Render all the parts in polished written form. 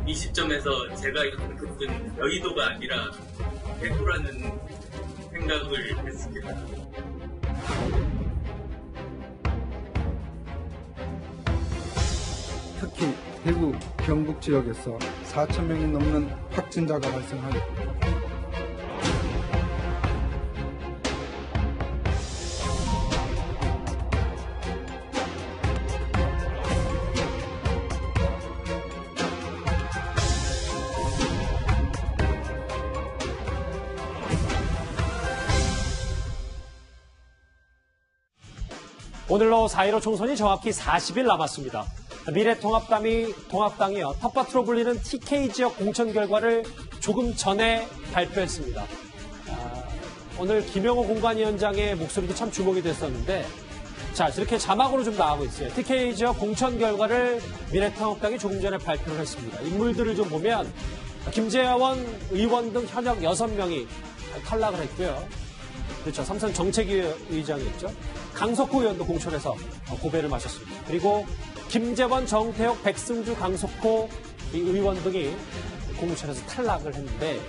이 시점에서 제가 이렇게 급은 여의도가 아니라 대구라는 생각을 했습니다. 특히 대구, 경북 지역에서 4,000명이 넘는 확진자가 발생하였고 오늘로 4.15 총선이 정확히 40일 남았습니다. 미래통합당이요, 텃밭으로 불리는 TK 지역 공천 결과를 조금 전에 발표했습니다. 오늘 김영호 공관위원장의 목소리도 참 주목이 됐었는데, 자, 이렇게 자막으로 좀 나가고 있어요. TK 지역 공천 결과를 미래통합당이 조금 전에 발표를 했습니다. 인물들을 좀 보면, 김재원 의원 등 현역 6명이 탈락을 했고요. 그렇죠. 삼선 정책위의장이었죠. 강석호 의원도 공천에서 고배를 마셨습니다. 그리고 김재원, 정태욱, 백승주, 강석호 의원 등이 공천에서 탈락을 했는데,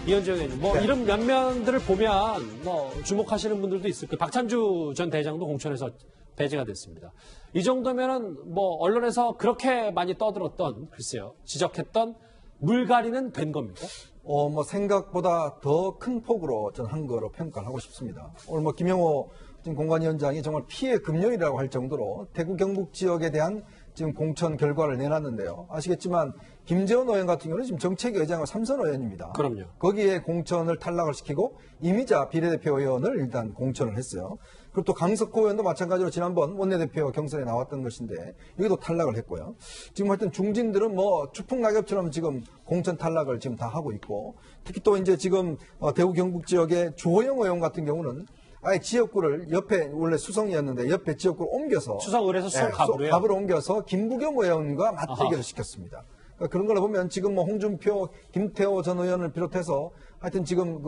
이현정 의원님, 뭐, 네. 이런 면면들을 보면, 뭐, 주목하시는 분들도 있을 거예요. 박찬주 전 대장도 공천에서 배제가 됐습니다. 이 정도면은, 뭐, 언론에서 그렇게 많이 떠들었던, 글쎄요, 지적했던 물갈이는 된 겁니까? 뭐, 생각보다 더 큰 폭으로 저는 한 거로 평가를 하고 싶습니다. 오늘 뭐, 김영호 지금 공관위원장이 정말 피해 금연이라고 할 정도로 대구 경북 지역에 대한 지금 공천 결과를 내놨는데요. 아시겠지만 김재원 의원 같은 경우는 지금 정책위의장과 삼선 의원입니다. 그럼요. 거기에 공천을 탈락을 시키고 이미자 비례대표 의원을 일단 공천을 했어요. 그리고 또 강석호 의원도 마찬가지로 지난번 원내대표 경선에 나왔던 것인데 여기도 탈락을 했고요. 지금 하여튼 중진들은 뭐 추풍낙엽처럼 지금 공천 탈락을 지금 다 하고 있고, 특히 또 이제 지금 대구 경북 지역의 주호영 의원 같은 경우는 아예 지역구를 옆에 원래 수성이었는데 옆에 지역구를 옮겨서 수성을에서 수성갑으로요? 갑으로 옮겨서 김부겸 의원과 맞대결을 시켰습니다. 그러니까 그런 걸 보면 지금 뭐 홍준표, 김태호 전 의원을 비롯해서 하여튼 지금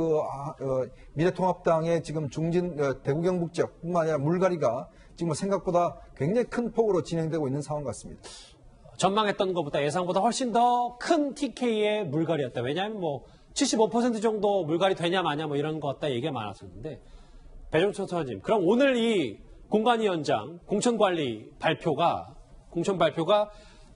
미래통합당의 지금 중진 대구 경북 지역뿐만 아니라 물갈이가 지금 생각보다 굉장히 큰 폭으로 진행되고 있는 상황 같습니다. 전망했던 것보다 예상보다 훨씬 더 큰 TK의 물갈이였다. 왜냐하면 뭐 75% 정도 물갈이 되냐 마냐 뭐 이런 것 같다 얘기가 많았었는데, 배종철 소장님, 그럼 오늘 이 공관위원장 공천 발표가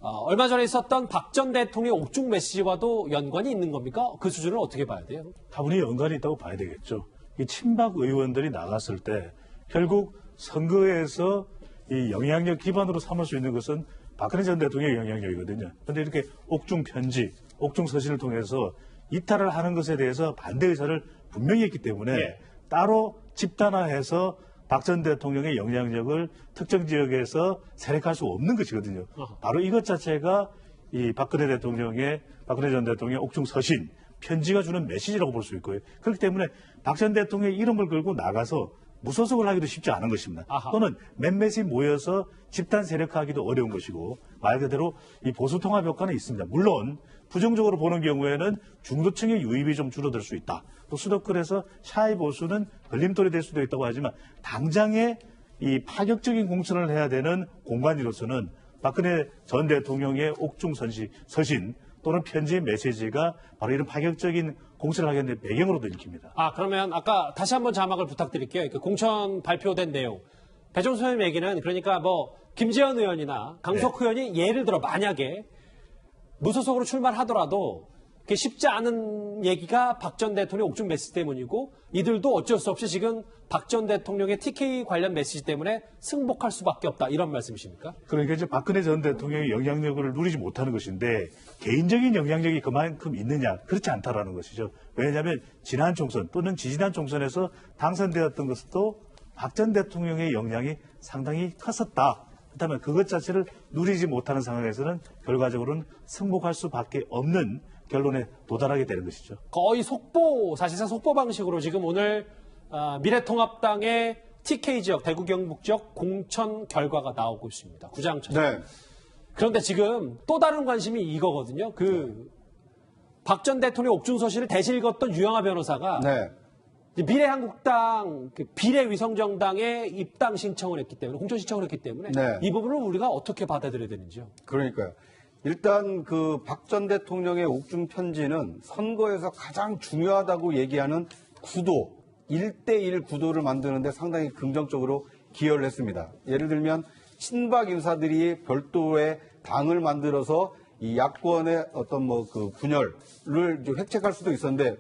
얼마 전에 있었던 박 전 대통령의 옥중 메시지와도 연관이 있는 겁니까? 그 수준을 어떻게 봐야 돼요? 다분히 연관이 있다고 봐야 되겠죠. 이 친박 의원들이 나갔을 때 결국 선거에서 이 영향력 기반으로 삼을 수 있는 것은 박근혜 전 대통령의 영향력이거든요. 그런데 이렇게 옥중 편지, 옥중 서신을 통해서 이탈을 하는 것에 대해서 반대 의사를 분명히 했기 때문에 따로 집단화해서 박 전 대통령의 영향력을 특정 지역에서 세력할 수 없는 것이거든요. 바로 이것 자체가 이 박근혜 전 대통령의 옥중 서신, 편지가 주는 메시지라고 볼 수 있고요. 그렇기 때문에 박 전 대통령의 이름을 걸고 나가서 무소속을 하기도 쉽지 않은 것입니다. 또는 몇몇이 모여서 집단 세력화하기도 어려운 것이고, 말 그대로 이 보수 통합 효과는 있습니다. 물론 부정적으로 보는 경우에는 중도층의 유입이 좀 줄어들 수 있다. 또 수도권에서 샤이 보수는 걸림돌이 될 수도 있다고 하지만, 당장에 이 파격적인 공천을 해야 되는 공관위로서는 박근혜 전 대통령의 옥중 서신 또는 편지 메시지가 바로 이런 파격적인 공천을 하게 되는 배경으로도 읽힙니다. 그러면 아까 다시 한번 자막을 부탁드릴게요. 그 공천 발표된 내용. 배종철 선생님 얘기는 그러니까 뭐 김재원 의원이나 강석 의원이 예를 들어 만약에 무소속으로 출마하더라도 쉽지 않은 얘기가 박 전 대통령 옥중 메시지 때문이고, 이들도 어쩔 수 없이 지금 박 전 대통령의 TK 관련 메시지 때문에 승복할 수밖에 없다, 이런 말씀이십니까? 그러니까 이제 박근혜 전 대통령의 영향력을 누리지 못하는 것인데, 개인적인 영향력이 그만큼 있느냐, 그렇지 않다라는 것이죠. 왜냐하면 지난 총선 또는 지지난 총선에서 당선되었던 것도 박 전 대통령의 영향이 상당히 컸었다. 그렇다면 그것 자체를 누리지 못하는 상황에서는 결과적으로는 승복할 수밖에 없는 결론에 도달하게 되는 것이죠. 거의 사실상 속보 방식으로 지금 오늘 미래통합당의 TK 지역, 대구 경북 지역 공천 결과가 나오고 있습니다. 구장천. 네. 그런데 지금 또 다른 관심이 이거거든요. 박 전 대통령 옥중 서신을 대신 읽었던 유영하 변호사가 미래한국당 비례위성정당에 입당 신청을 했기 때문에, 공천 신청을 했기 때문에 이 부분을 우리가 어떻게 받아들여야 되는지요? 그러니까요. 일단 그 박 전 대통령의 옥중 편지는 선거에서 가장 중요하다고 얘기하는 구도, 1대1 구도를 만드는데 상당히 긍정적으로 기여를 했습니다. 예를 들면 친박 인사들이 별도의 당을 만들어서 이 야권의 어떤 뭐 그 분열을 좀 획책할 수도 있었는데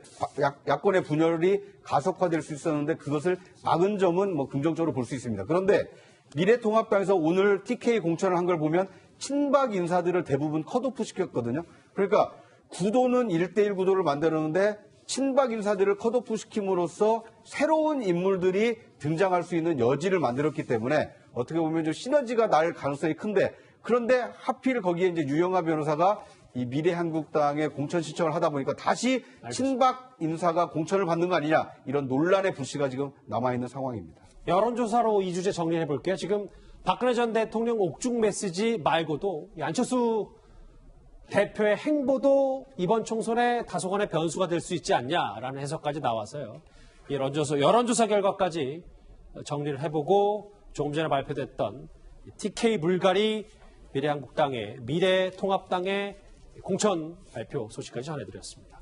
야권의 분열이 가속화될 수 있었는데 그것을 막은 점은 뭐 긍정적으로 볼 수 있습니다. 그런데 미래통합당에서 오늘 TK 공천을 한 걸 보면 친박 인사들을 대부분 컷오프 시켰거든요. 그러니까 구도는 1대1 구도를 만들었는데 친박 인사들을 컷오프 시킴으로써 새로운 인물들이 등장할 수 있는 여지를 만들었기 때문에 어떻게 보면 좀 시너지가 날 가능성이 큰데 그런데 하필 거기에 이제 유영하 변호사가 이 미래한국당에 공천 신청을 하다 보니까 다시 친박 인사가 공천을 받는 거 아니냐 이런 논란의 불씨가 지금 남아있는 상황입니다. 여론조사로 이 주제 정리해 볼게요. 지금 박근혜 전 대통령 옥중 메시지 말고도 이 안철수 대표의 행보도 이번 총선에 다소간의 변수가 될 수 있지 않냐라는 해석까지 나와서요. 이 여론조사 결과까지 정리를 해보고 조금 전에 발표됐던 TK 불가리 미래한국당의 미래통합당의 공천 발표 소식까지 전해드렸습니다.